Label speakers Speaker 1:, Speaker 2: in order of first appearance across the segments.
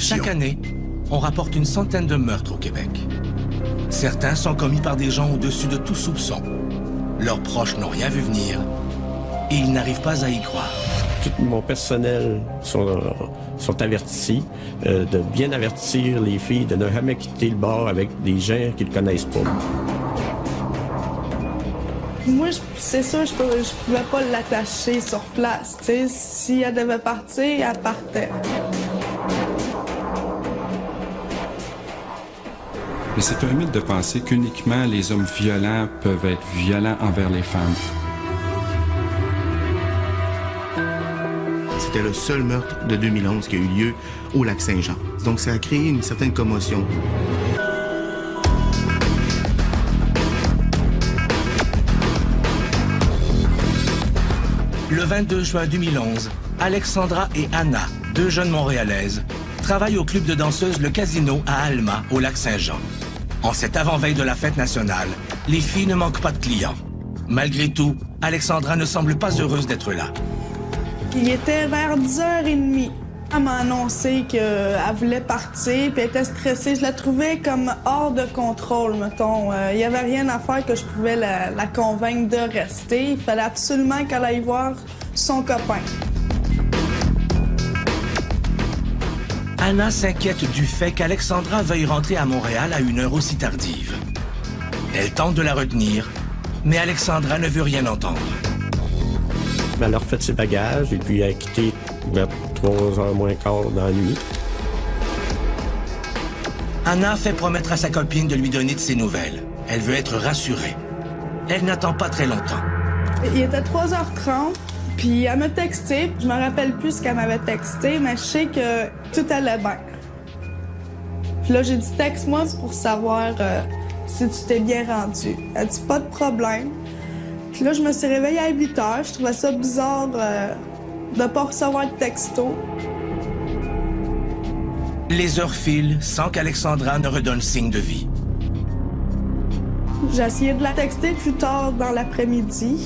Speaker 1: corruption.
Speaker 2: Chaque année, on rapporte une centaine de meurtres au Québec. Certains sont commis par des gens au-dessus de tout soupçon. Leurs proches n'ont rien vu venir et ils n'arrivent pas à y croire.
Speaker 3: Tout mon personnel sont avertis de bien avertir les filles de ne jamais quitter le bar avec des gens qu'ils ne connaissent pas.
Speaker 4: Moi, c'est sûr, je pouvais pas l'attacher sur place. T'sais, si elle devait partir, elle partait.
Speaker 5: Mais c'est un mythe de penser qu'uniquement les hommes violents peuvent être violents envers les femmes.
Speaker 1: C'était le seul meurtre de 2011 qui a eu lieu au Lac-Saint-Jean. Donc ça a créé une certaine commotion.
Speaker 2: Le 22 juin 2011, Alexandra et Anna, deux jeunes Montréalaises, travaillent au club de danseuses Le Casino à Alma, au Lac-Saint-Jean. En cette avant-veille de la fête nationale, les filles ne manquent pas de clients. Malgré tout, Alexandra ne semble pas heureuse d'être là.
Speaker 4: Il était vers 10h30. Elle m'a annoncé qu'elle voulait partir, puis elle était stressée. Je la trouvais comme hors de contrôle, mettons. Il n'y avait rien à faire que je pouvais la convaincre de rester. Il fallait absolument qu'elle aille voir son copain.
Speaker 2: Anna s'inquiète du fait qu'Alexandra veuille rentrer à Montréal à une heure aussi tardive. Elle tente de la retenir, mais Alexandra ne veut rien entendre.
Speaker 3: Elle a refait ses bagages et puis elle a quitté vers 3h moins quart dans la nuit.
Speaker 2: Anna fait promettre à sa copine de lui donner de ses nouvelles. Elle veut être rassurée. Elle n'attend pas très longtemps.
Speaker 4: Il était 3h30, puis elle m'a texté. Je me rappelle plus ce qu'elle m'avait texté, mais je sais que tout allait bien. Puis là, j'ai dit « Texte-moi pour savoir si tu t'es bien rendu. » Elle dit « Pas de problème. » Puis là, je me suis réveillée à 8h. Je trouvais ça bizarre de ne pas recevoir de texto.
Speaker 2: Les heures filent sans qu'Alexandra ne redonne signe de vie.
Speaker 4: J'ai essayé de la texter plus tard dans l'après-midi.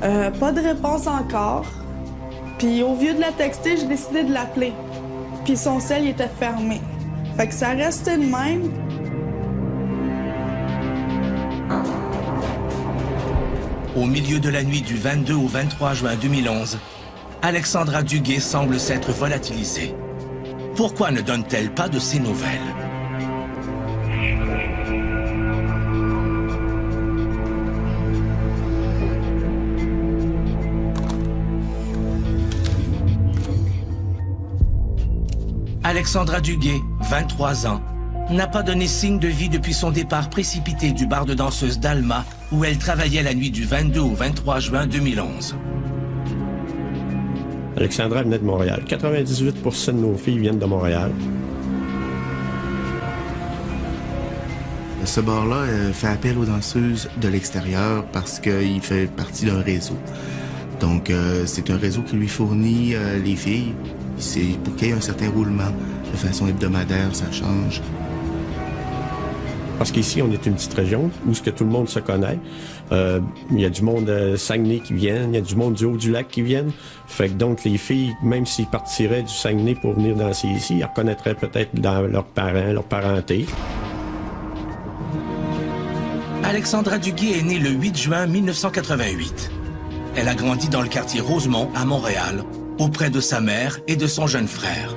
Speaker 4: Pas de réponse encore. Puis au lieu de la texter, j'ai décidé de l'appeler. Puis son cell il était fermé. Fait que ça restait de même.
Speaker 2: Au milieu de la nuit du 22 au 23 juin 2011, Alexandra Duguay semble s'être volatilisée. Pourquoi ne donne-t-elle pas de ses nouvelles? Alexandra Duguay, 23 ans, n'a pas donné signe de vie depuis son départ précipité du bar de danseuse d'Alma où elle travaillait la nuit du 22 au 23 juin 2011.
Speaker 3: Alexandra venait de Montréal. 98% de nos filles viennent de Montréal.
Speaker 1: Ce bar-là fait appel aux danseuses de l'extérieur parce qu'il fait partie d'un réseau. Donc, c'est un réseau qui lui fournit les filles. C'est pour qu'il y ait un certain roulement de façon hebdomadaire, ça change.
Speaker 3: Parce qu'ici, on est une petite région où ce que tout le monde se connaît. Il y a du monde de Saguenay qui viennent, il y a du monde du Haut-du-Lac qui viennent. Fait que donc, les filles, même s'ils partiraient du Saguenay pour venir danser ici, ils reconnaîtraient peut-être dans leurs parents, leur parenté.
Speaker 2: Alexandra Duguay est née le 8 juin 1988. Elle a grandi dans le quartier Rosemont, à Montréal, auprès de sa mère et de son jeune frère.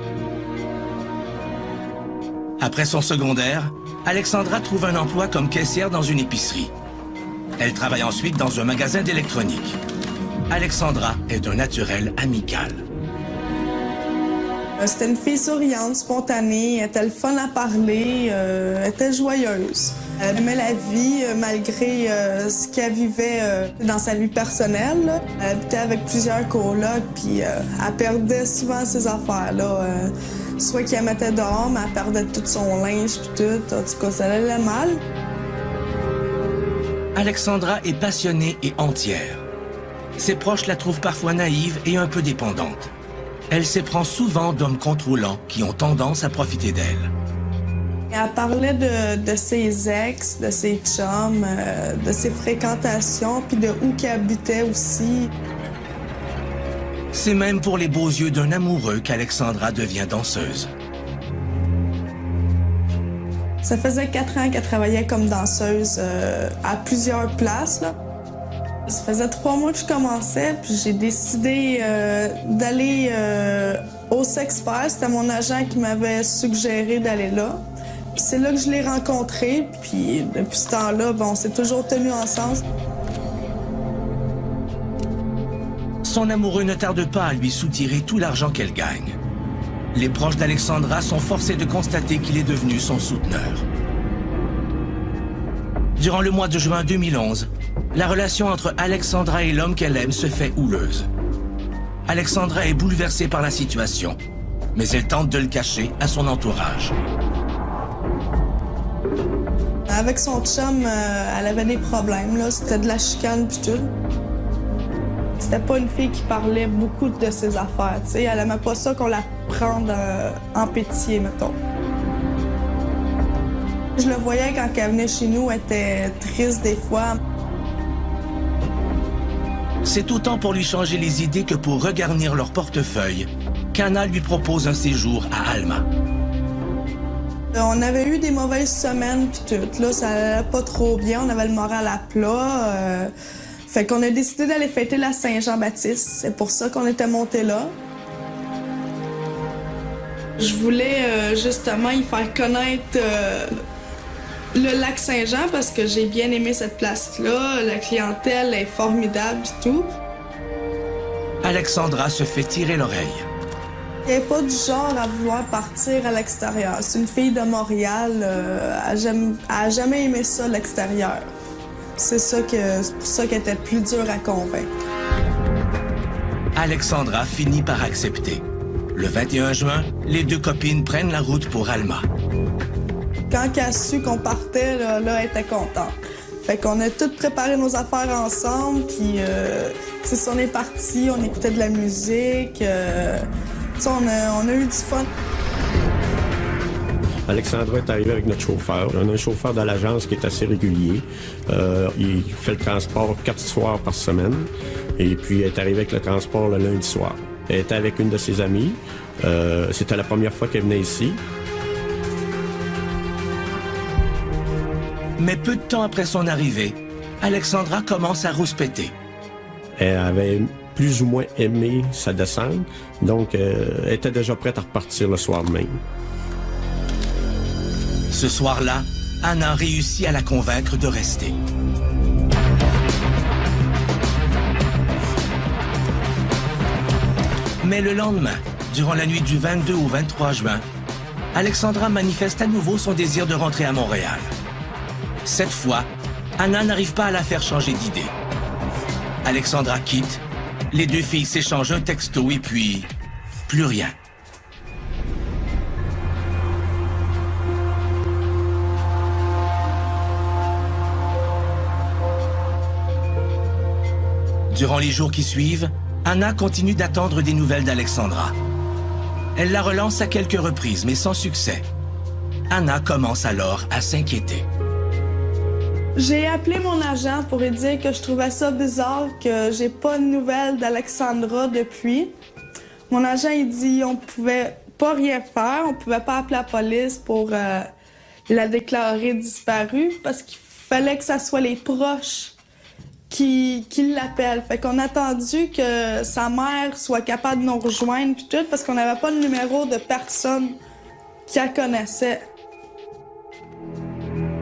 Speaker 2: Après son secondaire, Alexandra trouve un emploi comme caissière dans une épicerie. Elle travaille ensuite dans un magasin d'électronique. Alexandra est un naturel amical.
Speaker 4: C'était une fille souriante, spontanée, elle était le fun à parler, elle était joyeuse. Elle aimait la vie malgré ce qu'elle vivait dans sa vie personnelle. Là. Elle habitait avec plusieurs colocs, puis elle perdait souvent ses affaires-là. Soit qu'elle mettait dehors, mais elle perdait tout son linge, puis tout. En tout cas, ça allait mal.
Speaker 2: Alexandra est passionnée et entière. Ses proches la trouvent parfois naïve et un peu dépendante. Elle s'éprend souvent d'hommes contrôlants qui ont tendance à profiter d'elle.
Speaker 4: Elle parlait de ses ex, de ses chums, de ses fréquentations, puis de où qu'elle habitait aussi.
Speaker 2: C'est même pour les beaux yeux d'un amoureux qu'Alexandra devient danseuse.
Speaker 4: Ça faisait 4 ans qu'elle travaillait comme danseuse à plusieurs places, là. Ça faisait 3 mois que je commençais, puis j'ai décidé d'aller au Sexpert. C'était mon agent qui m'avait suggéré d'aller là. Puis c'est là que je l'ai rencontré, puis depuis ce temps-là, on s'est toujours tenus ensemble.
Speaker 2: Son amoureux ne tarde pas à lui soutirer tout l'argent qu'elle gagne. Les proches d'Alexandra sont forcés de constater qu'il est devenu son souteneur. Durant le mois de juin 2011, la relation entre Alexandra et l'homme qu'elle aime se fait houleuse. Alexandra est bouleversée par la situation, mais elle tente de le cacher à son entourage.
Speaker 4: Avec son chum, elle avait des problèmes, là. C'était de la chicane pis tout. C'était pas une fille qui parlait beaucoup de ses affaires, tu sais. Elle aimait pas ça qu'on la prenne en pitié, mettons. Je le voyais quand elle venait chez nous, elle était triste des fois.
Speaker 2: C'est autant pour lui changer les idées que pour regarnir leur portefeuille qu'Anna lui propose un séjour à Alma.
Speaker 4: On avait eu des mauvaises semaines puis tout. Là, ça allait pas trop bien. On avait le moral à plat. Fait qu'on a décidé d'aller fêter la Saint-Jean-Baptiste. C'est pour ça qu'on était montés là. Je voulais justement y faire connaître le lac Saint-Jean parce que j'ai bien aimé cette place-là. La clientèle est formidable et tout.
Speaker 2: Alexandra se fait tirer l'oreille.
Speaker 4: Elle n'est pas du genre à vouloir partir à l'extérieur. C'est une fille de Montréal. Elle n'a jamais aimé ça, l'extérieur. C'est pour ça qu'elle était plus dure à convaincre.
Speaker 2: Alexandra finit par accepter. Le 21 juin, les deux copines prennent la route pour Alma.
Speaker 4: Quand elle a su qu'on partait, là, elle était contente. Fait qu'on a toutes préparé nos affaires ensemble, puis c'est ça, on est partis, on écoutait de la musique. On a eu du fun.
Speaker 3: Alexandra est arrivée avec notre chauffeur. On a un chauffeur de l'agence qui est assez régulier. Il fait le transport 4 soirs par semaine. Et puis, elle est arrivée avec le transport le lundi soir. Elle était avec une de ses amies. C'était la première fois qu'elle venait ici.
Speaker 2: Mais peu de temps après son arrivée, Alexandra commence à rouspéter.
Speaker 3: Elle avait plus ou moins aimé sa descente, donc elle était déjà prête à repartir le soir même.
Speaker 2: Ce soir-là, Anna réussit à la convaincre de rester. Mais le lendemain, durant la nuit du 22 au 23 juin, Alexandra manifeste à nouveau son désir de rentrer à Montréal. Cette fois, Anna n'arrive pas à la faire changer d'idée. Alexandra quitte, les deux filles s'échangent un texto et puis plus rien. Durant les jours qui suivent, Anna continue d'attendre des nouvelles d'Alexandra. Elle la relance à quelques reprises, mais sans succès. Anna commence alors à s'inquiéter.
Speaker 4: J'ai appelé mon agent pour lui dire que je trouvais ça bizarre que j'ai pas de nouvelles d'Alexandra depuis. Mon agent, il dit on pouvait pas rien faire, on pouvait pas appeler la police pour la déclarer disparue parce qu'il fallait que ça soit les proches qui l'appellent. Fait qu'on a attendu que sa mère soit capable de nous rejoindre puis tout parce qu'on n'avait pas de numéro de personne qui la connaissait.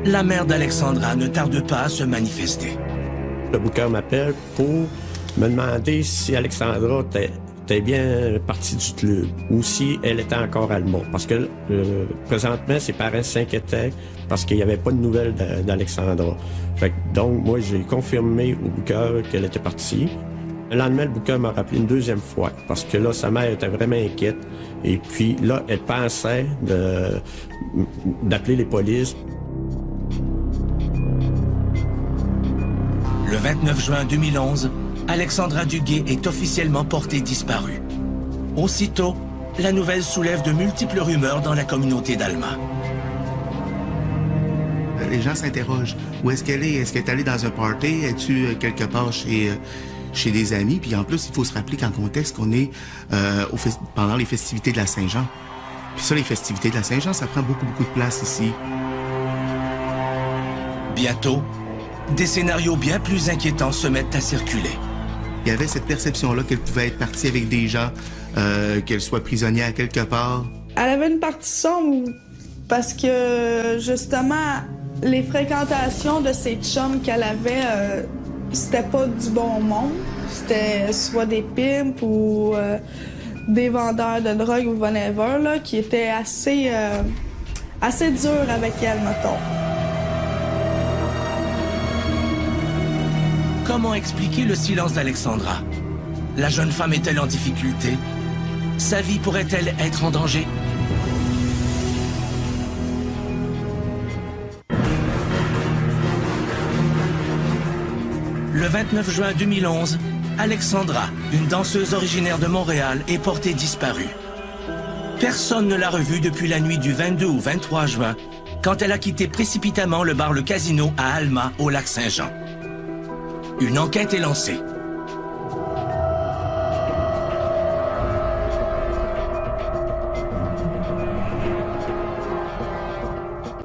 Speaker 2: La mère d'Alexandra ne tarde pas à se manifester.
Speaker 3: Le booker m'appelle pour me demander si Alexandra était bien partie du club ou si elle était encore à Alma. Parce que présentement, ses parents s'inquiétaient parce qu'il n'y avait pas de nouvelles d'Alexandra. Donc, moi, j'ai confirmé au booker qu'elle était partie. Le lendemain, le booker m'a rappelé une deuxième fois parce que là, sa mère était vraiment inquiète. Et puis là, elle pensait d'appeler les polices.
Speaker 2: Le 29 juin 2011, Alexandra Duguay est officiellement portée disparue. Aussitôt, la nouvelle soulève de multiples rumeurs dans la communauté d'Alma.
Speaker 1: Les gens s'interrogent. Où est-ce qu'elle est? Est-ce qu'elle est allée dans un party? Es-tu quelque part chez des amis? Puis en plus, il faut se rappeler qu'en contexte qu'on est pendant les festivités de la Saint-Jean. Puis ça, les festivités de la Saint-Jean, ça prend beaucoup de place ici.
Speaker 2: Bientôt, des scénarios bien plus inquiétants se mettent à circuler.
Speaker 1: Il y avait cette perception-là qu'elle pouvait être partie avec des gens, qu'elle soit prisonnière quelque part.
Speaker 4: Elle avait une partie sombre parce que, justement, les fréquentations de ses chums qu'elle avait, c'était pas du bon monde. C'était soit des pimps ou des vendeurs de drogue ou whatever, là, qui étaient assez durs avec elle, mettons.
Speaker 2: Comment expliquer le silence d'Alexandra? La jeune femme est-elle en difficulté? Sa vie pourrait-elle être en danger? Le 29 juin 2011, Alexandra, une danseuse originaire de Montréal, est portée disparue. Personne ne l'a revue depuis la nuit du 22 au 23 juin, quand elle a quitté précipitamment le bar Le Casino à Alma, au Lac-Saint-Jean. Une enquête est lancée.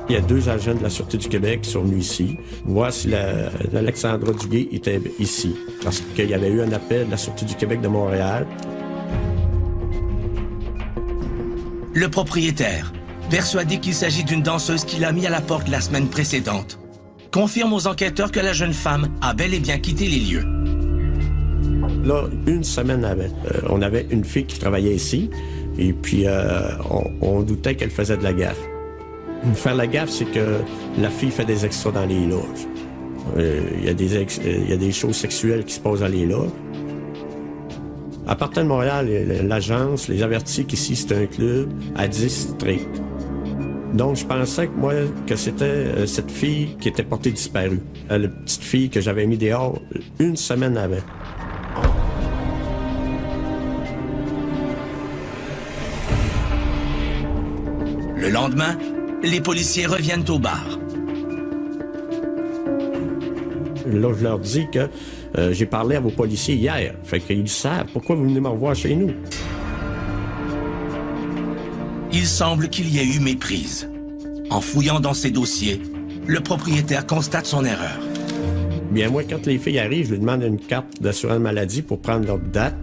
Speaker 3: Il y a 2 agents de la Sûreté du Québec qui sont venus ici, voir si Alexandra Duguay était ici. Parce qu'il y avait eu un appel de la Sûreté du Québec de Montréal.
Speaker 2: Le propriétaire, persuadé qu'il s'agit d'une danseuse qu'il a mis à la porte la semaine précédente, confirme aux enquêteurs que la jeune femme a bel et bien quitté les lieux.
Speaker 3: Là, une semaine avant, on avait une fille qui travaillait ici, et puis on doutait qu'elle faisait de la gaffe. Faire la gaffe, c'est que la fille fait des extras dans les loges. Il y a des choses sexuelles qui se passent dans les loges. À partir de Montréal, l'agence les avertit qu'ici, c'est un club à 10 stricts. Donc, je pensais que c'était cette fille qui était portée disparue. La petite fille que j'avais mis dehors une semaine avant.
Speaker 2: Le lendemain, les policiers reviennent au bar.
Speaker 3: Là, je leur dis que j'ai parlé à vos policiers hier. Fait qu'ils savent. Pourquoi vous venez me revoir chez nous?
Speaker 2: Il semble qu'il y ait eu méprise. En fouillant dans ses dossiers, le propriétaire constate son erreur.
Speaker 3: Bien, moi, quand les filles arrivent, je leur demande une carte d'assurance maladie pour prendre leur date,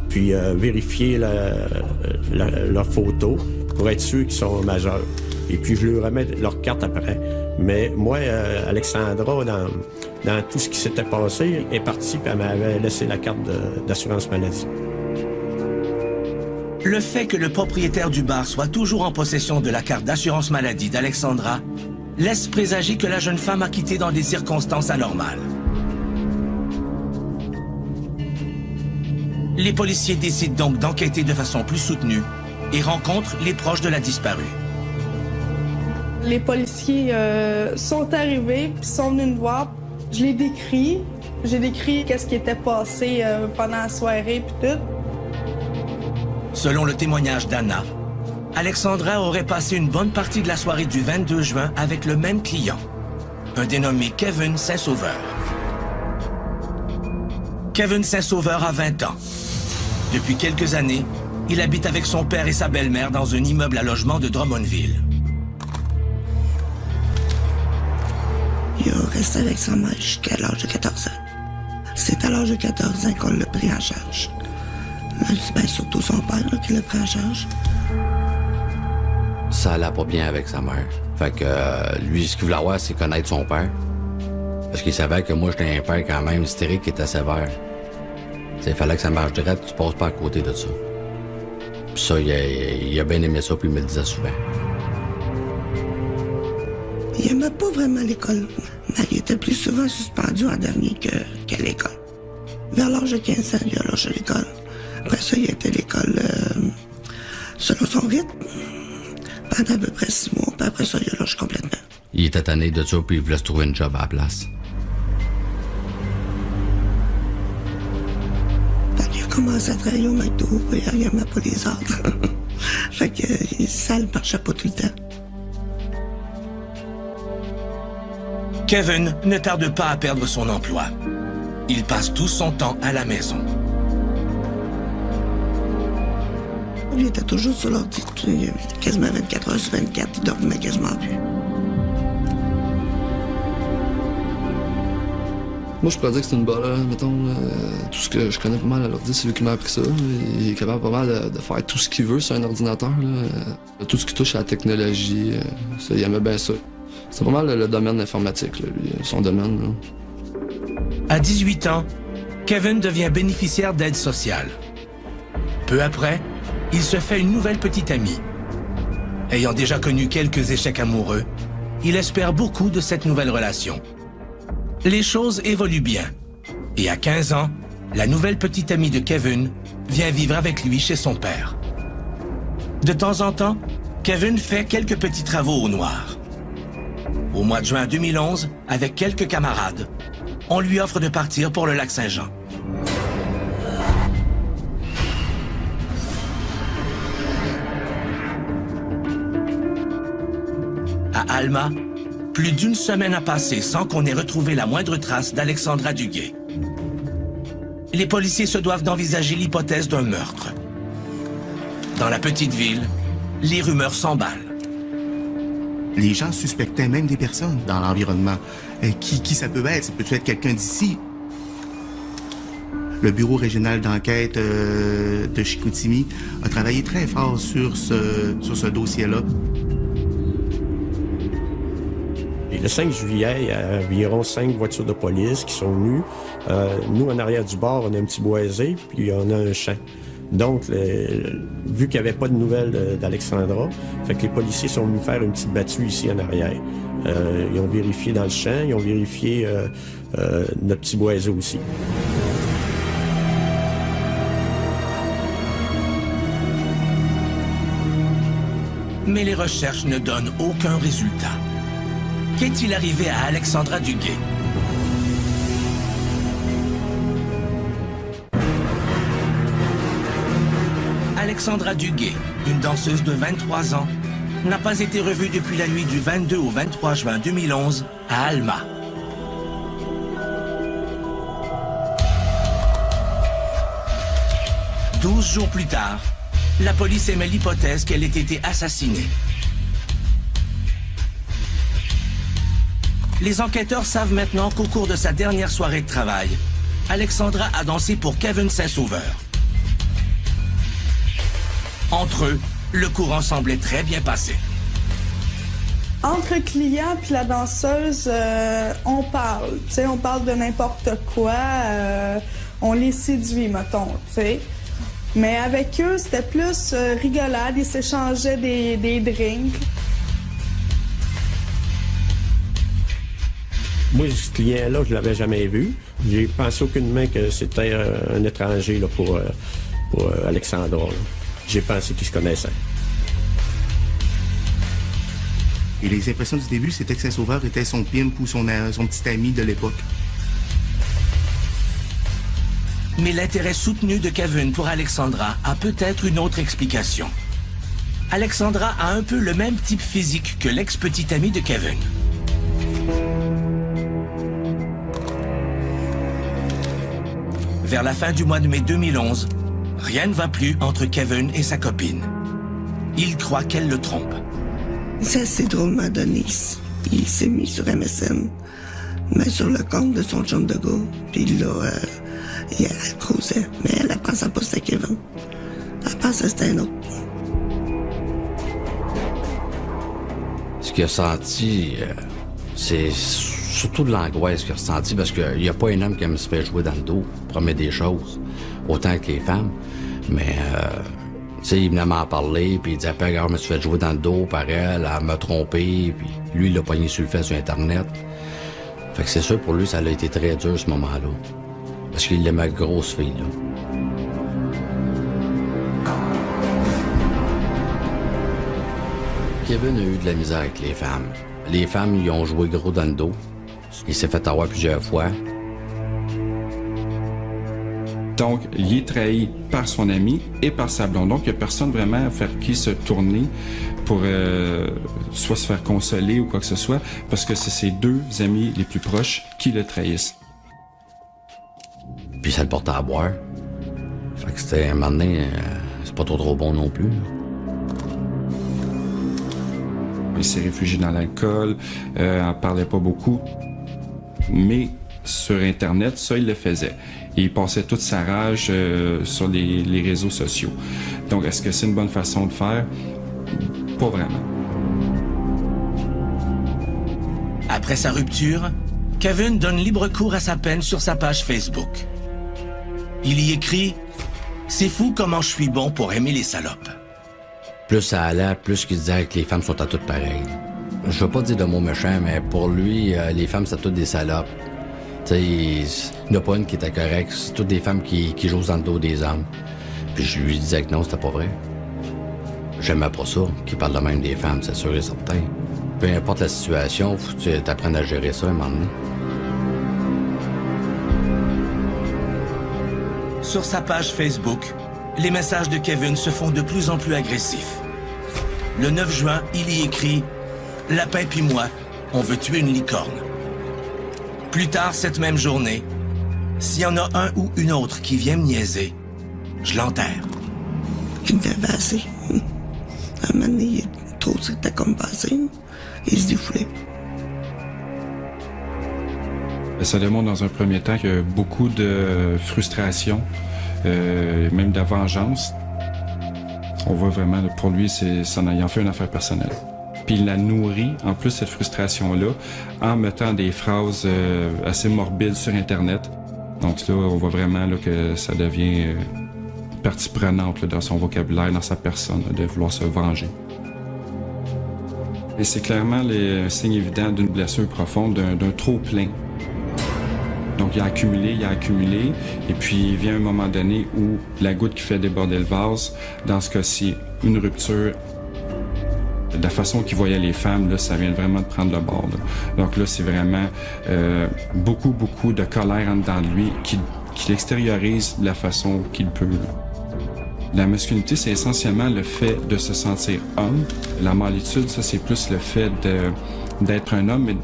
Speaker 3: puis vérifier leur photo pour être sûr qu'ils sont majeurs. Et puis, je leur remets leur carte après. Mais moi, Alexandra, dans tout ce qui s'était passé, est partie et elle m'avait laissé la carte d'assurance maladie.
Speaker 2: Le fait que le propriétaire du bar soit toujours en possession de la carte d'assurance maladie d'Alexandra laisse présager que la jeune femme a quitté dans des circonstances anormales. Les policiers décident donc d'enquêter de façon plus soutenue et rencontrent les proches de la disparue.
Speaker 4: Les policiers sont arrivés puis sont venus nous voir. Je l'ai décrit. J'ai décrit qu'est-ce qui était passé pendant la soirée puis tout.
Speaker 2: Selon le témoignage d'Anna, Alexandra aurait passé une bonne partie de la soirée du 22 juin avec le même client, un dénommé Kevin Saint-Sauveur. Kevin Saint-Sauveur a 20 ans. Depuis quelques années, il habite avec son père et sa belle-mère dans un immeuble à logement de Drummondville.
Speaker 6: Il a resté avec sa mère jusqu'à l'âge de 14 ans. C'est à l'âge de 14 ans qu'on l'a pris en charge. Ben, surtout son père là, qui l'a pris en charge.
Speaker 7: Ça allait pas bien avec sa mère. Fait que lui, ce qu'il voulait avoir, c'est connaître son père. Parce qu'il savait que moi, j'étais un père quand même hystérique qui était sévère. Il fallait que ça marche direct, tu passes pas à côté de ça. Puis ça, il a bien aimé ça, puis il me le disait souvent.
Speaker 6: Il aimait pas vraiment l'école, mais il était plus souvent suspendu en dernier qu'à l'école. Vers l'âge de 15 ans, il a lâché l'école. Après ça, il était à l'école selon son rythme pendant à peu près 6 mois, puis après ça, il a lâché complètement.
Speaker 7: Il était tanné de ça, puis il voulait se trouver une job à la place.
Speaker 6: Fait qu'il a commencé à travailler au McDo, puis il n'aimait pas les autres. Fait que ça ne marchait pas tout le temps.
Speaker 2: Kevin ne tarde pas à perdre son emploi. Il passe tout son temps à la maison.
Speaker 6: Il était toujours sur l'ordi, quasiment 24 heures sur 24, il dormait quasiment plus.
Speaker 8: Moi, je pourrais dire que c'est une balle, mettons. Tout ce que je connais pas mal à l'ordi, c'est lui qui m'a appris ça. Il est capable pas mal de faire tout ce qu'il veut sur un ordinateur. Là. Tout ce qui touche à la technologie, ça, il aimait bien ça. C'est pas mal le domaine informatique, là, lui, son domaine. Là.
Speaker 2: À 18 ans, Kevin devient bénéficiaire d'aide sociale. Peu après, il se fait une nouvelle petite amie. Ayant déjà connu quelques échecs amoureux, il espère beaucoup de cette nouvelle relation. Les choses évoluent bien. Et à 15 ans, la nouvelle petite amie de Kevin vient vivre avec lui chez son père. De temps en temps, Kevin fait quelques petits travaux au noir. Au mois de juin 2011, avec quelques camarades, on lui offre de partir pour le Lac-Saint-Jean. À Alma, plus d'une semaine a passé sans qu'on ait retrouvé la moindre trace d'Alexandra Duguay. Les policiers se doivent d'envisager l'hypothèse d'un meurtre. Dans la petite ville, les rumeurs s'emballent.
Speaker 1: Les gens suspectaient même des personnes dans l'environnement. Qui ça peut être? Ça peut être quelqu'un d'ici? Le bureau régional d'enquête de Chicoutimi a travaillé très fort sur ce dossier-là.
Speaker 3: Et le 5 juillet, il y a environ 5 voitures de police qui sont venues. Nous, en arrière du bar, on a un petit boisé, puis on a un champ. Donc, vu qu'il n'y avait pas de nouvelles d'Alexandra, fait que les policiers sont venus faire une petite battue ici en arrière. Ils ont vérifié dans le champ, ils ont vérifié notre petit boisé aussi.
Speaker 2: Mais les recherches ne donnent aucun résultat. Qu'est-il arrivé à Alexandra Duguay? Alexandra Duguay, une danseuse de 23 ans, n'a pas été revue depuis la nuit du 22 au 23 juin 2011 à Alma. « 12 jours plus tard, la police émet l'hypothèse qu'elle ait été assassinée. Les enquêteurs savent maintenant qu'au cours de sa dernière soirée de travail, Alexandra a dansé pour Kevin Saint-Sauveur. Entre eux, le courant semblait très bien passé.
Speaker 4: Entre le client puis la danseuse, on parle. T'sais, on parle de n'importe quoi. On les séduit, mettons, t'sais. Mais avec eux, c'était plus rigolade. Ils s'échangeaient des drinks.
Speaker 3: Moi, ce client-là, je l'avais jamais vu. J'ai pensé aucunement que c'était un étranger là, pour Alexandra. Là. J'ai pensé qu'ils se connaissaient.
Speaker 1: Et les impressions du début, c'était que Saint-Sauveur était son pimp ou son petit ami de l'époque.
Speaker 2: Mais l'intérêt soutenu de Kevin pour Alexandra a peut-être une autre explication. Alexandra a un peu le même type physique que l'ex-petite amie de Kevin. Vers la fin du mois de mai 2011, rien ne va plus entre Kevin et sa copine. Il croit qu'elle le trompe.
Speaker 6: C'est assez drôlement donné. Il s'est mis sur MSN, mais sur le compte de son chum de gars. Puis là, elle causait, mais elle pensait pas que c'était Kevin. Elle pensait que c'était un autre.
Speaker 7: Ce qu'il a senti, c'est surtout de l'angoisse qu'il a ressenti parce qu'il n'y a pas un homme qui aime se faire jouer dans le dos, promet des choses, autant que les femmes. Mais, tu sais, il venait m'en parler, puis il disait, regarde, je me suis fait jouer dans le dos par elle m'a trompé, puis lui, il l'a pogné sur le fait sur Internet. Fait que c'est sûr, pour lui, ça a été très dur, ce moment-là. Parce qu'il aimait grosse fille, là. Kevin a eu de la misère avec les femmes. Les femmes, ils ont joué gros dans le dos. Il s'est fait avoir plusieurs fois.
Speaker 5: Donc, il est trahi par son ami et par sa blonde. Donc, il n'y a personne vraiment vers qui se tourner pour soit se faire consoler ou quoi que ce soit, parce que c'est ses deux amis les plus proches qui le trahissent.
Speaker 7: Puis ça le portait à boire. Fait que c'était un moment donné, c'est pas trop bon non plus.
Speaker 5: Il s'est réfugié dans l'alcool, en parlait pas beaucoup, mais sur Internet, ça, il le faisait. Et il passait toute sa rage sur les réseaux sociaux. Donc, est-ce que c'est une bonne façon de faire? Pas vraiment.
Speaker 2: Après sa rupture, Kevin donne libre cours à sa peine sur sa page Facebook. Il y écrit « C'est fou comment je suis bon pour aimer les salopes ».
Speaker 7: Plus ça allait, plus qu'il disait que les femmes sont à toutes pareilles. Je veux pas dire de mots méchants, mais pour lui, les femmes, c'est toutes des salopes. Tu sais, il n'y en a pas une qui était correcte. C'est toutes des femmes qui jouent dans le dos des hommes. Puis je lui disais que non, c'était pas vrai. J'aimais pas ça, qu'il parle de même des femmes, c'est sûr et certain. Peu importe la situation, faut que tu apprennes à gérer ça à un moment donné.
Speaker 2: Sur sa page Facebook, les messages de Kevin se font de plus en plus agressifs. Le 9 juin, il y écrit « Lapin pis moi, on veut tuer une licorne ». Plus tard cette même journée, s'il y en a un ou une autre qui vient me niaiser, je l'enterre.
Speaker 6: Il n'avait assez. À un moment donné, trop c'était comme passé. Il se défoulait.
Speaker 5: Ça démontre dans un premier temps qu'il y a beaucoup de frustration, même de vengeance. On voit vraiment, pour lui, ça en fait une affaire personnelle. Puis il la nourrit, en plus, cette frustration-là, en mettant des phrases assez morbides sur Internet. Donc là, on voit vraiment là, que ça devient partie prenante là, dans son vocabulaire, dans sa personne, là, de vouloir se venger. Et c'est clairement un signe évident d'une blessure profonde, d'un trop-plein. Donc il a accumulé, et puis il vient un moment donné où la goutte qui fait déborder le vase, dans ce cas-ci, une rupture. De la façon qu'il voyait les femmes, là, ça vient vraiment de prendre le bord. Là. Donc là, c'est vraiment beaucoup de colère en dedans de lui qui l'extériorise de la façon qu'il peut. Là. La masculinité, c'est essentiellement le fait de se sentir homme. La mâlitude, ça, c'est plus le fait d'être un homme, mais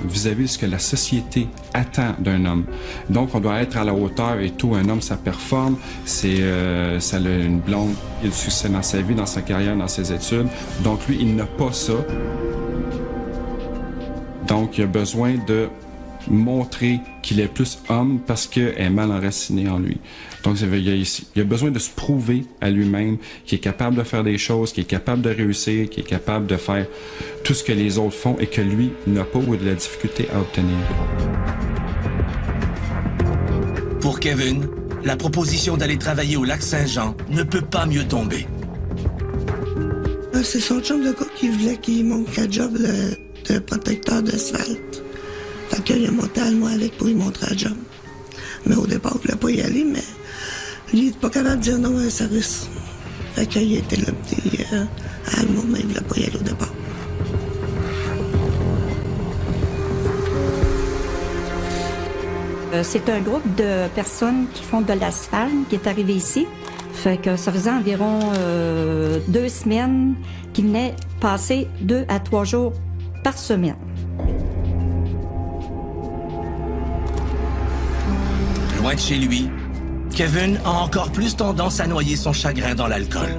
Speaker 5: vis-à-vis de ce que la société attend d'un homme. Donc, on doit être à la hauteur et tout. Un homme, ça performe. Ça a une blonde, il a du succès dans sa vie, dans sa carrière, dans ses études. Donc, lui, il n'a pas ça. Donc, il a besoin montrer qu'il est plus homme parce qu'elle est mal enracinée en lui. Donc, il a besoin de se prouver à lui-même qu'il est capable de faire des choses, qu'il est capable de réussir, qu'il est capable de faire tout ce que les autres font et que lui n'a pas ou de la difficulté à obtenir.
Speaker 2: Pour Kevin, la proposition d'aller travailler au Lac-Saint-Jean ne peut pas mieux tomber.
Speaker 6: C'est son chum de gars qui voulait qu'il monte la job de protecteur d'asphalte. Fait qu'il a monté à moi avec pour lui montrer la job. Mais au départ, il voulait pas y aller, mais lui, il n'est pas capable de dire non à un service. Fait qu'il était là, petit à Alma, mais il voulait pas y aller au départ.
Speaker 9: C'est un groupe de personnes qui font de l'asphalte qui est arrivé ici. Fait que ça faisait environ 2 semaines qu'ils venaient passer 2 à 3 jours par semaine.
Speaker 2: Loin de chez lui, Kevin a encore plus tendance à noyer son chagrin dans l'alcool.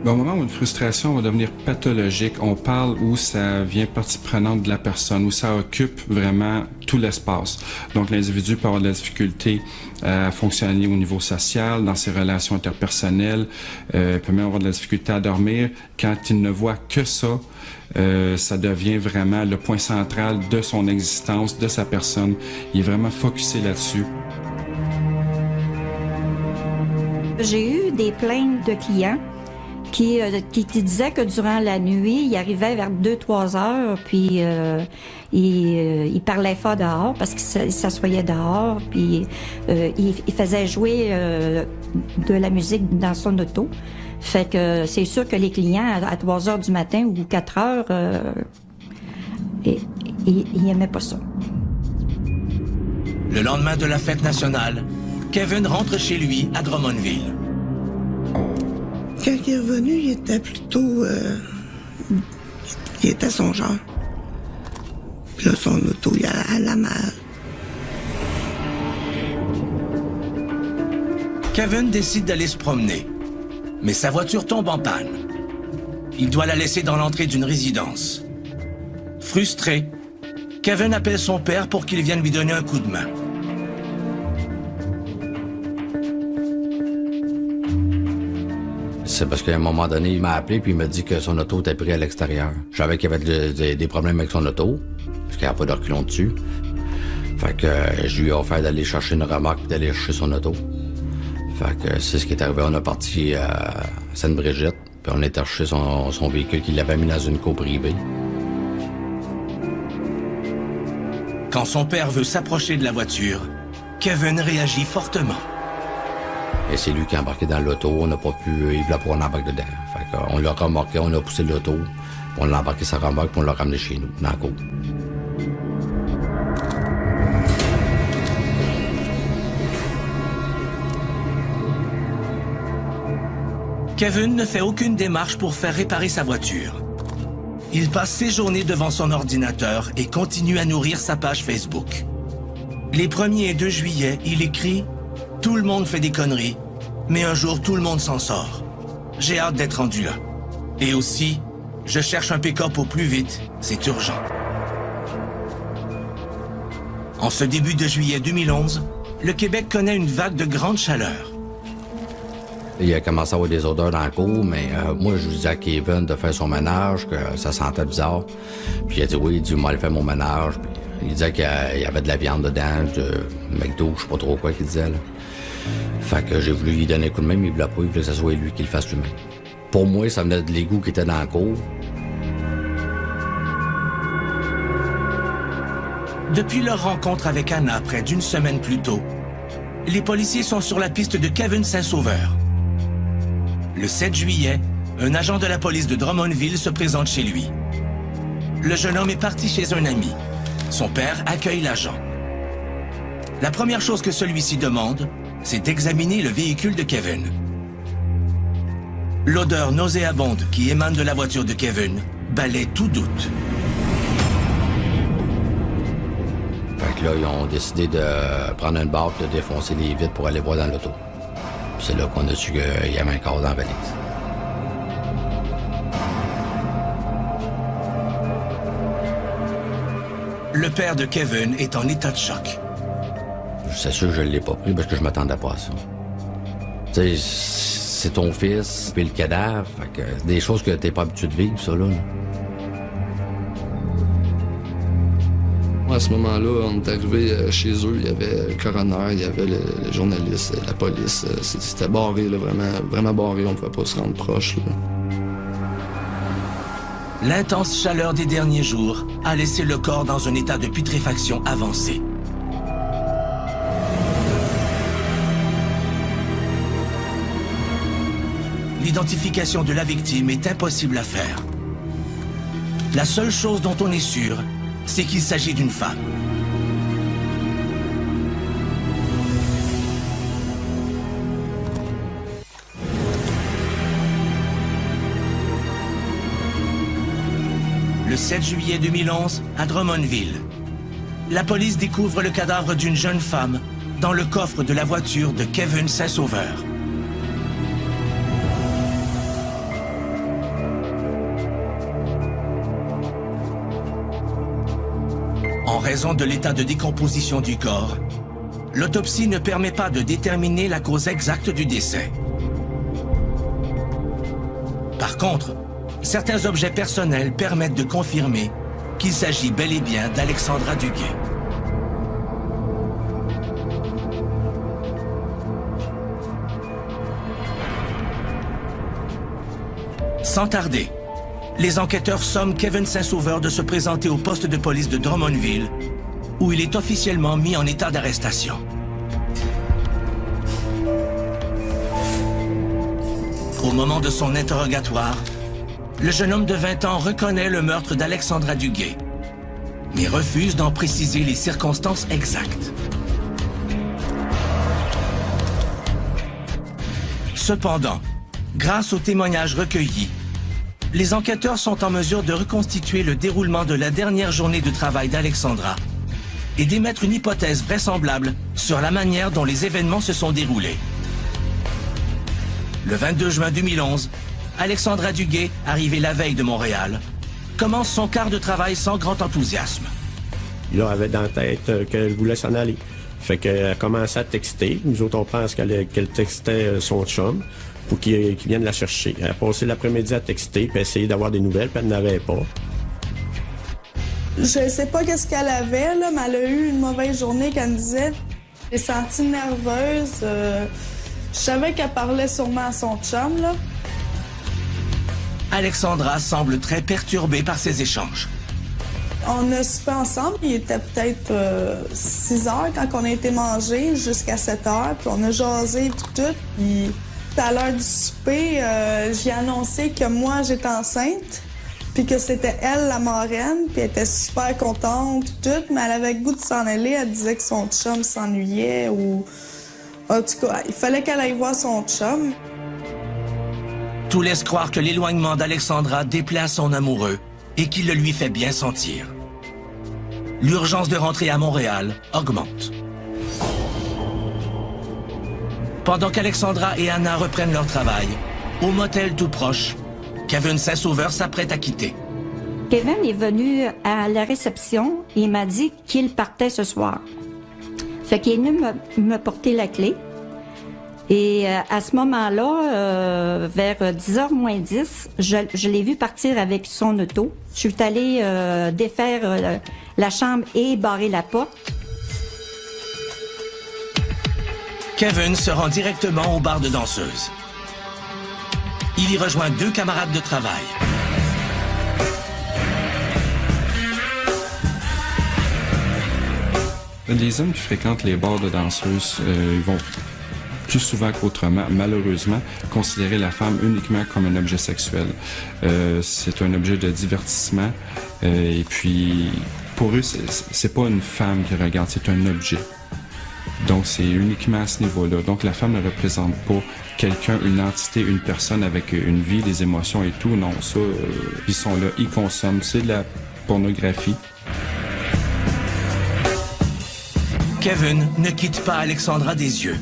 Speaker 5: Au moment où une frustration va devenir pathologique, on parle où ça vient partie prenante de la personne, où ça occupe vraiment tout l'espace. Donc l'individu peut avoir de la difficulté à fonctionner au niveau social, dans ses relations interpersonnelles, peut même avoir de la difficulté à dormir. Quand il ne voit que ça, ça devient vraiment le point central de son existence, de sa personne. Il est vraiment focusé là-dessus.
Speaker 9: J'ai eu des plaintes de clients qui disaient que durant la nuit, il arrivait vers 2-3 heures, puis il parlait fort dehors parce qu'il s'assoyait dehors, puis il faisait jouer de la musique dans son auto. Fait que c'est sûr que les clients, à 3 heures du matin ou 4 heures, ils n'aimaient pas ça.
Speaker 2: Le lendemain de la fête nationale, Kevin rentre chez lui à Drummondville.
Speaker 6: Quand il est revenu, il était plutôt... il était songeur. Puis là, son auto, il allait mal.
Speaker 2: Kevin décide d'aller se promener, mais sa voiture tombe en panne. Il doit la laisser dans l'entrée d'une résidence. Frustré, Kevin appelle son père pour qu'il vienne lui donner un coup de main.
Speaker 7: C'est parce qu'à un moment donné, il m'a appelé puis il m'a dit que son auto était pris à l'extérieur. Je savais qu'il y avait des problèmes avec son auto, parce qu'il n'y a pas de reculons dessus. Fait que je lui ai offert d'aller chercher une remorque et d'aller chercher son auto. Fait que c'est ce qui est arrivé. On a parti à Sainte-Brigitte, puis on a cherché son véhicule qu'il avait mis dans une cour privée.
Speaker 2: Quand son père veut s'approcher de la voiture, Kevin réagit fortement.
Speaker 7: Et c'est lui qui a embarqué dans l'auto. On n'a pas pu... Il voulait pas qu'on embarque dedans. Fait qu'on l'a remorqué, on a poussé l'auto, on l'a embarqué sa remorque, puis on l'a ramené chez nous, dans la cour.
Speaker 2: Kevin ne fait aucune démarche pour faire réparer sa voiture. Il passe ses journées devant son ordinateur et continue à nourrir sa page Facebook. Les 1er et 2 juillet, il écrit « Tout le monde fait des conneries, mais un jour tout le monde s'en sort. J'ai hâte d'être rendu là. Et aussi, je cherche un pick-up au plus vite, c'est urgent. » En ce début de juillet 2011, le Québec connaît une vague de grande chaleur.
Speaker 7: Il a commencé à avoir des odeurs dans la cour, mais moi, je disais à Kevin de faire son ménage, que ça sentait bizarre. Puis il a dit oui, il dit, moi, je vais faire mon ménage. Puis il disait qu'il y avait de la viande dedans, de McDo, je sais pas trop quoi qu'il disait, là. Fait que j'ai voulu lui donner un coup de main, mais il voulait pas, il voulait que ce soit lui qui le fasse lui-même. Pour moi, ça venait de l'égout qui était dans la cour.
Speaker 2: Depuis leur rencontre avec Anna près d'une semaine plus tôt, les policiers sont sur la piste de Kevin Saint-Sauveur. Le 7 juillet, un agent de la police de Drummondville se présente chez lui. Le jeune homme est parti chez un ami. Son père accueille l'agent. La première chose que celui-ci demande, c'est d'examiner le véhicule de Kevin. L'odeur nauséabonde qui émane de la voiture de Kevin balaie tout doute.
Speaker 7: Fait que là, ils ont décidé de prendre une barre et de défoncer les vitres pour aller voir dans l'auto. C'est là qu'on a su qu'il y avait un corps dans la valise.
Speaker 2: Le père de Kevin est en état de choc.
Speaker 7: C'est sûr que je ne l'ai pas pris parce que je m'attendais pas à ça. Tu sais, c'est ton fils, puis le cadavre, fait que des choses que t'es pas habitué de vivre, ça, là.
Speaker 8: À ce moment-là, on est arrivé chez eux, il y avait le coroner, il y avait le journaliste, la police. C'était barré, là, vraiment barré, on ne pouvait pas se rendre proche. Là.
Speaker 2: L'intense chaleur des derniers jours a laissé le corps dans un état de putréfaction avancé. L'identification de la victime est impossible à faire. La seule chose dont on est sûr, c'est qu'il s'agit d'une femme. Le 7 juillet 2011, à Drummondville, la police découvre le cadavre d'une jeune femme dans le coffre de la voiture de Kevin Saint-Sauveur. En raison de l'état de décomposition du corps, l'autopsie ne permet pas de déterminer la cause exacte du décès. Par contre, certains objets personnels permettent de confirmer qu'il s'agit bel et bien d'Alexandra Duguay. Sans tarder, les enquêteurs somment Kevin Saint-Sauveur de se présenter au poste de police de Drummondville, où il est officiellement mis en état d'arrestation. Au moment de son interrogatoire, le jeune homme de 20 ans reconnaît le meurtre d'Alexandra Duguay, mais refuse d'en préciser les circonstances exactes. Cependant, grâce aux témoignages recueillis, les enquêteurs sont en mesure de reconstituer le déroulement de la dernière journée de travail d'Alexandra et d'émettre une hypothèse vraisemblable sur la manière dont les événements se sont déroulés. Le 22 juin 2011, Alexandra Duguay, arrivée la veille de Montréal, commence son quart de travail sans grand enthousiasme.
Speaker 3: là, elle avait dans la tête qu'elle voulait s'en aller. Fait qu'elle a commencé à texter. Nous autres, on pense qu'elle textait son chum pour qu'il vienne la chercher. Elle a passé l'après-midi à texter, puis essayer d'avoir des nouvelles, puis elle n'avait pas.
Speaker 4: Je sais pas qu'est-ce qu'elle avait, là, mais elle a eu une mauvaise journée qu'elle me disait. J'ai senti nerveuse. Je savais qu'elle parlait sûrement à son chum, là.
Speaker 2: Alexandra semble très perturbée par ces échanges.
Speaker 4: On a soupé ensemble, il était peut-être 6 heures quand on a été manger, jusqu'à 7 heures, puis on a jasé tout. Puis à l'heure du souper, j'ai annoncé que moi, j'étais enceinte, puis que c'était elle, la marraine, puis elle était super contente, tout, mais elle avait le goût de s'en aller. Elle disait que son chum s'ennuyait ou... En tout cas, il fallait qu'elle aille voir son chum.
Speaker 2: Tout laisse croire que l'éloignement d'Alexandra déplaît à son amoureux et qu'il le lui fait bien sentir. L'urgence de rentrer à Montréal augmente. Pendant qu'Alexandra et Anna reprennent leur travail, au motel tout proche, Kevin Saint-Sauveur s'apprête à quitter.
Speaker 9: Kevin est venu à la réception et il m'a dit qu'il partait ce soir. Fait qu'il est venu me porter la clé. Et à ce moment-là, vers 10h moins 10, je l'ai vu partir avec son auto. Je suis allée défaire la chambre et barrer la porte.
Speaker 2: Kevin se rend directement au bar de danseuse. Il y rejoint 2 camarades de travail.
Speaker 5: Les hommes qui fréquentent les bars de danseuses, ils vont plus souvent qu'autrement, malheureusement, considérer la femme uniquement comme un objet sexuel. C'est un objet de divertissement et puis pour eux, c'est pas une femme qui regarde, c'est un objet. Donc c'est uniquement à ce niveau-là. Donc la femme ne représente pas quelqu'un, une entité, une personne avec une vie, des émotions et tout. Non, ça, ils sont là, ils consomment. C'est de la pornographie.
Speaker 2: Kevin ne quitte pas Alexandra des yeux.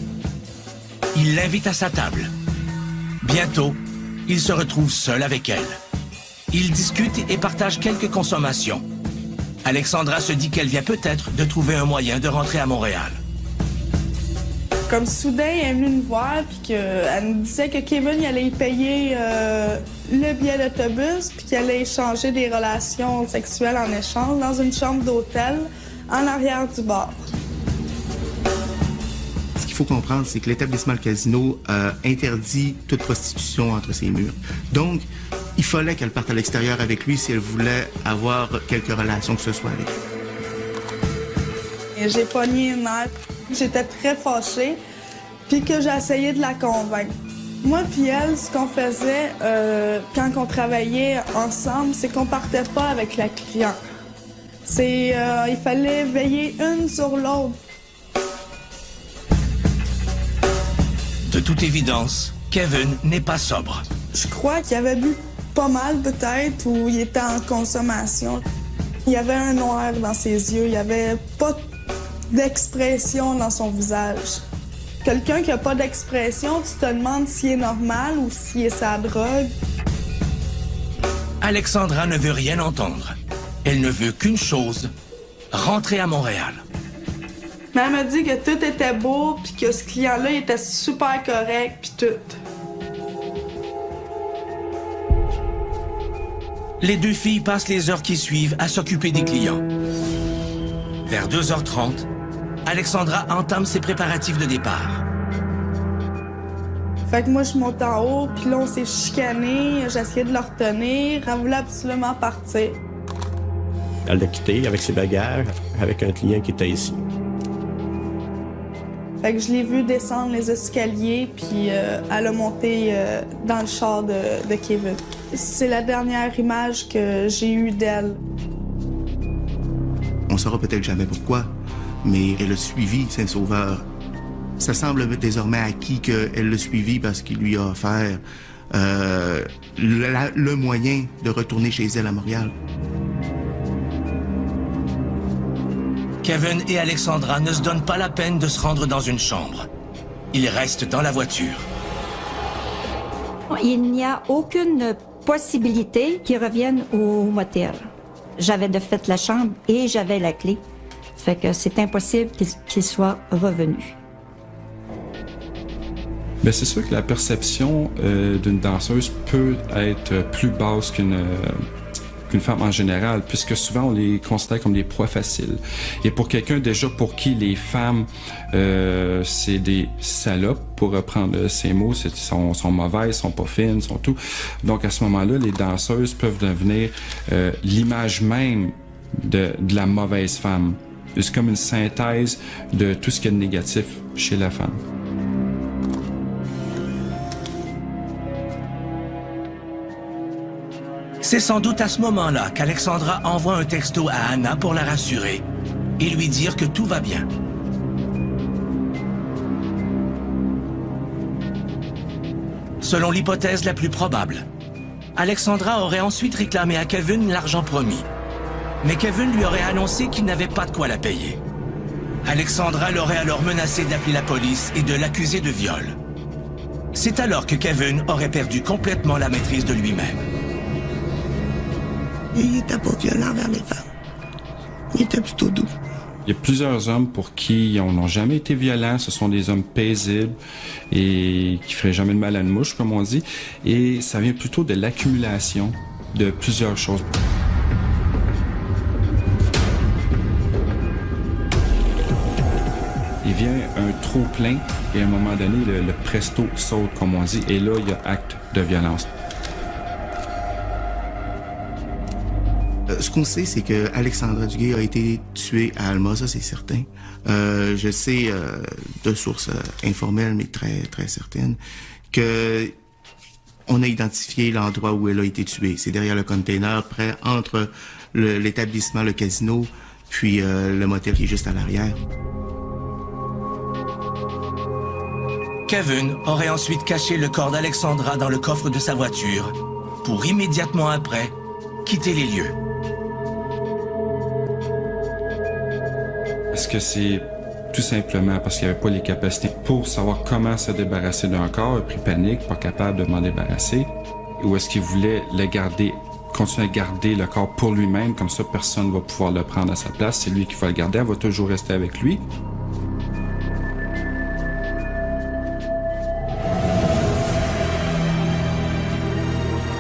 Speaker 2: Il l'invite à sa table. Bientôt, il se retrouve seul avec elle. Ils discutent et partagent quelques consommations. Alexandra se dit qu'elle vient peut-être de trouver un moyen de rentrer à Montréal.
Speaker 4: Comme soudain, elle est venue nous voir, puis qu'elle nous disait que Kevin il allait y payer le billet d'autobus, puis qu'il allait échanger des relations sexuelles en échange dans une chambre d'hôtel en arrière du bar.
Speaker 1: Ce qu'il faut comprendre, c'est que l'établissement Le Casino interdit toute prostitution entre ses murs. Donc, il fallait qu'elle parte à l'extérieur avec lui si elle voulait avoir quelque relation que ce soit avec lui.
Speaker 4: Et j'ai pogné une nerf. J'étais très fâchée, puis que j'ai essayé de la convaincre. Moi puis elle, ce qu'on faisait quand on travaillait ensemble, c'est qu'on partait pas avec la cliente. Il fallait veiller une sur l'autre.
Speaker 2: De toute évidence, Kevin n'est pas sobre.
Speaker 4: Je crois qu'il avait bu pas mal peut-être, ou il était en consommation. Il y avait un noir dans ses yeux, il y avait pas d'expression dans son visage. Quelqu'un qui a pas d'expression, tu te demandes s'il est normal ou s'il est sa drogue.
Speaker 2: Alexandra ne veut rien entendre. Elle ne veut qu'une chose, rentrer à Montréal.
Speaker 4: Mais elle m'a dit que tout était beau, puis que ce client-là il était super correct, puis tout.
Speaker 2: Les 2 filles passent les heures qui suivent à s'occuper des clients. Vers 2h30, Alexandra entame ses préparatifs de départ.
Speaker 4: Fait que moi, je monte en haut, puis là, on s'est chicané. J'essayais de la retenir. Elle voulait absolument partir.
Speaker 3: Elle l'a quitté avec ses bagages, avec un client qui était ici.
Speaker 4: Fait que je l'ai vue descendre les escaliers, puis elle a monté dans le char de Kevin. C'est la dernière image que j'ai eue d'elle.
Speaker 1: On saura peut-être jamais pourquoi, mais elle a suivi Saint-Sauveur. Ça semble désormais acquis qu'elle l'a suivi parce qu'il lui a offert le moyen de retourner chez elle à Montréal.
Speaker 2: Kevin et Alexandra ne se donnent pas la peine de se rendre dans une chambre. Ils restent dans la voiture.
Speaker 9: Il n'y a aucune possibilité qu'ils reviennent au motel. J'avais de fait la chambre et j'avais la clé. Fait que c'est impossible qu'il soit revenu.
Speaker 5: Bien, c'est sûr que la perception d'une danseuse peut être plus basse qu'une femme en général, puisque souvent on les considère comme des proies faciles. Et pour quelqu'un déjà pour qui les femmes, c'est des salopes, pour reprendre ces mots, sont mauvaises, sont pas fines, sont tout. Donc à ce moment-là, les danseuses peuvent devenir l'image même de la mauvaise femme. C'est comme une synthèse de tout ce qu'il y a de négatif chez la femme.
Speaker 2: C'est sans doute à ce moment-là qu'Alexandra envoie un texto à Anna pour la rassurer et lui dire que tout va bien. Selon l'hypothèse la plus probable, Alexandra aurait ensuite réclamé à Kevin l'argent promis. Mais Kevin lui aurait annoncé qu'il n'avait pas de quoi la payer. Alexandra l'aurait alors menacé d'appeler la police et de l'accuser de viol. C'est alors que Kevin aurait perdu complètement la maîtrise de lui-même.
Speaker 6: Il était pas violent envers les femmes. Il était plutôt doux.
Speaker 5: Il y a plusieurs hommes pour qui on n'ont jamais été violents. Ce sont des hommes paisibles et qui feraient jamais de mal à une mouche, comme on dit. Et ça vient plutôt de l'accumulation de plusieurs choses. Il vient un trop-plein et à un moment donné, le presto saute, comme on dit. Et là, il y a acte de violence.
Speaker 1: Ce qu'on sait, c'est que Alexandra Duguay a été tuée à Alma, ça c'est certain. Je sais de sources informelles, mais très très certaines, que on a identifié l'endroit où elle a été tuée. C'est derrière le container, près entre l'établissement, le casino, puis le motel qui est juste à l'arrière.
Speaker 2: Kevin aurait ensuite caché le corps d'Alexandra dans le coffre de sa voiture pour immédiatement après quitter les lieux.
Speaker 5: Est-ce que c'est tout simplement parce qu'il n'y avait pas les capacités pour savoir comment se débarrasser d'un corps, il a pris panique, pas capable de m'en débarrasser? Ou est-ce qu'il voulait le garder, continuer à garder le corps pour lui-même, comme ça personne ne va pouvoir le prendre à sa place, c'est lui qui va le garder, elle va toujours rester avec lui?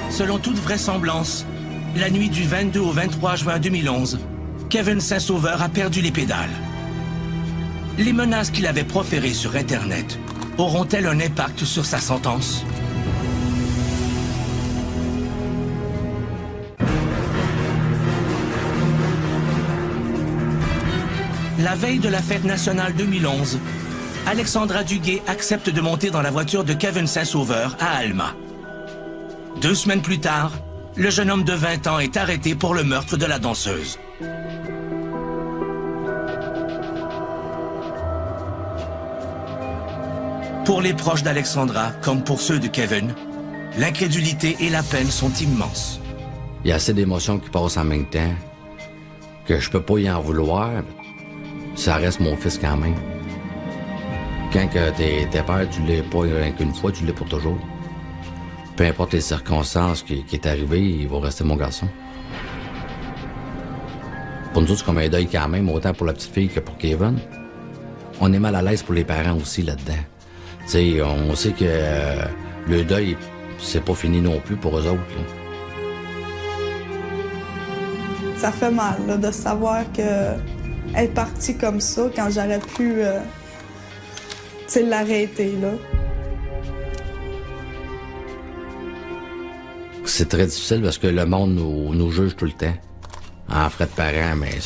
Speaker 2: Selon toute vraisemblance, la nuit du 22 au 23 juin 2011, Kevin Saint-Sauveur a perdu les pédales. Les menaces qu'il avait proférées sur Internet auront-elles un impact sur sa sentence? La veille de la fête nationale 2011, Alexandra Duguay accepte de monter dans la voiture de Kevin Saint-Sauveur à Alma. 2 semaines plus tard, le jeune homme de 20 ans est arrêté pour le meurtre de la danseuse. Pour les proches d'Alexandra, comme pour ceux de Kevin, l'incrédulité et la peine sont immenses.
Speaker 7: Il y a assez d'émotions qui passent en même temps que je peux pas y en vouloir. Ça reste mon fils quand même. Quand t'es père, tu l'es pas rien qu'une fois, tu l'es pour toujours. Peu importe les circonstances qui est arrivé, il va rester mon garçon. Pour nous autres, c'est comme un deuil quand même, autant pour la petite fille que pour Kevin. On est mal à l'aise pour les parents aussi là-dedans. T'sais, on sait que le deuil, c'est pas fini non plus pour eux autres. Là.
Speaker 4: Ça fait mal là, de savoir qu'elle est partie comme ça quand j'aurais pu l'arrêter. Là.
Speaker 7: C'est très difficile parce que le monde nous juge tout le temps. En frais de parents, mais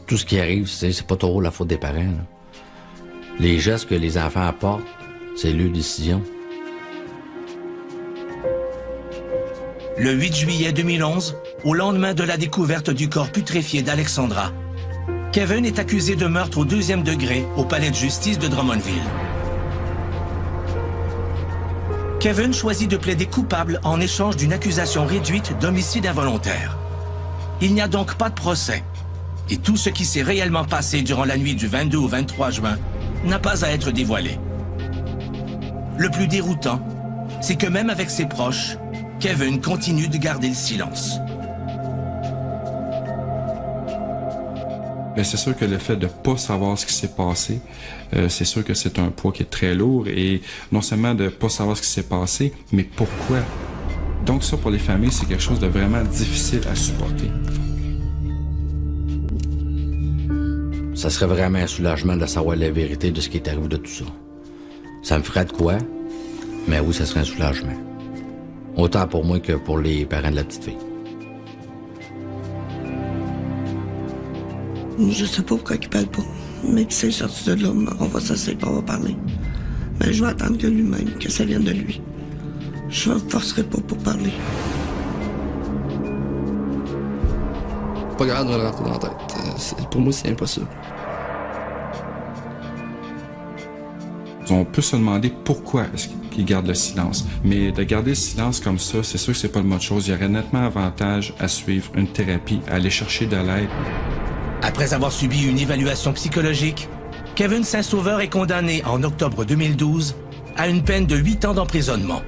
Speaker 7: tout ce qui arrive, c'est pas trop la faute des parents. Là. Les gestes que les enfants apportent, c'est leur décision.
Speaker 2: Le 8 juillet 2011, au lendemain de la découverte du corps putréfié d'Alexandra, Kevin est accusé de meurtre au 2e degré au palais de justice de Drummondville. Kevin choisit de plaider coupable en échange d'une accusation réduite d'homicide involontaire. Il n'y a donc pas de procès. Et tout ce qui s'est réellement passé durant la nuit du 22 au 23 juin n'a pas à être dévoilé. Le plus déroutant, c'est que même avec ses proches, Kevin continue de garder le silence.
Speaker 5: Mais c'est sûr que le fait de pas savoir ce qui s'est passé, c'est sûr que c'est un poids qui est très lourd. Et non seulement de pas savoir ce qui s'est passé, mais pourquoi. Donc ça, pour les familles, c'est quelque chose de vraiment difficile à supporter.
Speaker 7: Ça serait vraiment un soulagement de savoir la vérité de ce qui est arrivé de tout ça. Ça me ferait de quoi, mais oui, ça serait un soulagement. Autant pour moi que pour les parents de la petite fille.
Speaker 6: Je sais pas pourquoi il parle pas. Mais qu'il s'est sorti de là, on va s'asseoir et on va parler. Mais je vais attendre que lui-même, que ça vienne de lui. Je ne forcerai pas pour parler.
Speaker 8: Pas capable de me le rentrer dans la tête. Pour moi, c'est impossible.
Speaker 5: On peut se demander pourquoi est-ce qu'il garde le silence. Mais de garder le silence comme ça, c'est sûr que c'est pas le mode de chose. Il y aurait nettement avantage à suivre une thérapie, à aller chercher de l'aide.
Speaker 2: Après avoir subi une évaluation psychologique, Kevin Saint-Sauveur est condamné en octobre 2012 à une peine de 8 ans d'emprisonnement.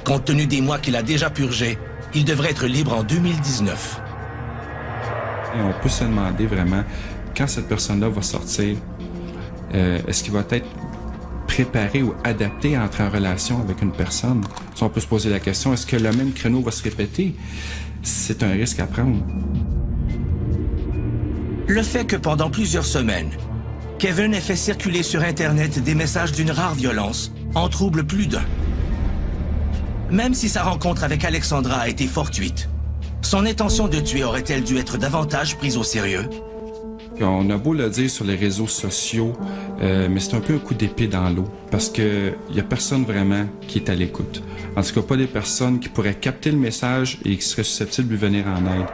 Speaker 2: Compte tenu des mois qu'il a déjà purgés, il devrait être libre en 2019.
Speaker 5: Et on peut se demander vraiment, quand cette personne-là va sortir, est-ce qu'il va être préparé ou adapté à entrer en relation avec une personne? Si on peut se poser la question, est-ce que le même créneau va se répéter? C'est un risque à prendre.
Speaker 2: Le fait que pendant plusieurs semaines, Kevin ait fait circuler sur Internet des messages d'une rare violence en trouble plus d'un. Même si sa rencontre avec Alexandra a été fortuite, son intention de tuer aurait-elle dû être davantage prise au sérieux?
Speaker 5: On a beau le dire sur les réseaux sociaux, mais c'est un peu un coup d'épée dans l'eau, parce que y a personne vraiment qui est à l'écoute. En tout cas, pas des personnes qui pourraient capter le message et qui seraient susceptibles de lui venir en aide.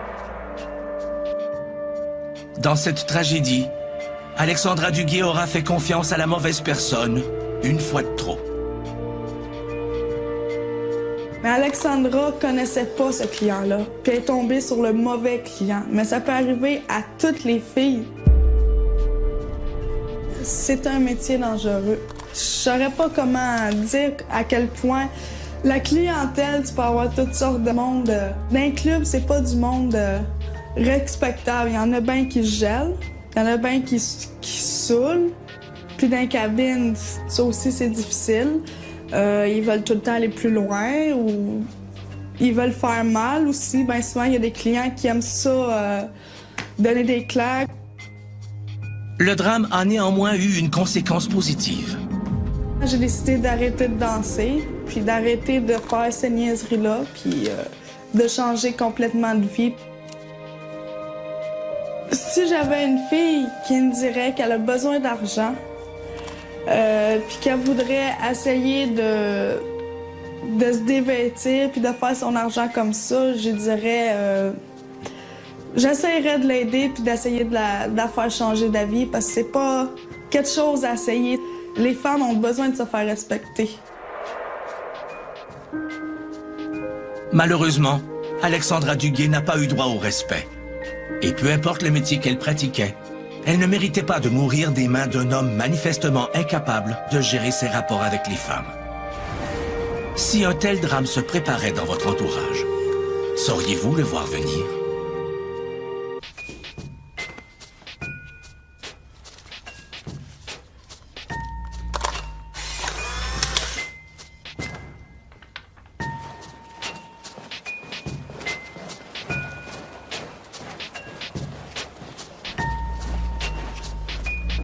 Speaker 2: Dans cette tragédie, Alexandra Duguay aura fait confiance à la mauvaise personne, une fois de trop.
Speaker 4: Mais Alexandra connaissait pas ce client-là, puis elle est tombée sur le mauvais client. Mais ça peut arriver à toutes les filles. C'est un métier dangereux. Je saurais pas comment dire à quel point la clientèle, tu peux avoir toutes sortes de monde. Dans un club, c'est pas du monde respectable. Il y en a bien qui se gèlent, il y en a bien qui saoulent. Puis dans la cabine, ça aussi, c'est difficile. Ils veulent tout le temps aller plus loin ou ils veulent faire mal aussi. Bien souvent, il y a des clients qui aiment ça, donner des claques.
Speaker 2: Le drame a néanmoins eu une conséquence positive.
Speaker 4: J'ai décidé d'arrêter de danser, puis d'arrêter de faire ces niaiseries-là, puis de changer complètement de vie. Si j'avais une fille qui me dirait qu'elle a besoin d'argent, puis qu'elle voudrait essayer de se dévêtir puis de faire son argent comme ça, je dirais... j'essaierais de l'aider puis d'essayer de la faire changer d'avis parce que c'est pas quelque chose à essayer. Les femmes ont besoin de se faire respecter.
Speaker 2: Malheureusement, Alexandra Duguay n'a pas eu droit au respect. Et peu importe le métier qu'elle pratiquait, elle ne méritait pas de mourir des mains d'un homme manifestement incapable de gérer ses rapports avec les femmes. Si un tel drame se préparait dans votre entourage, sauriez-vous le voir venir?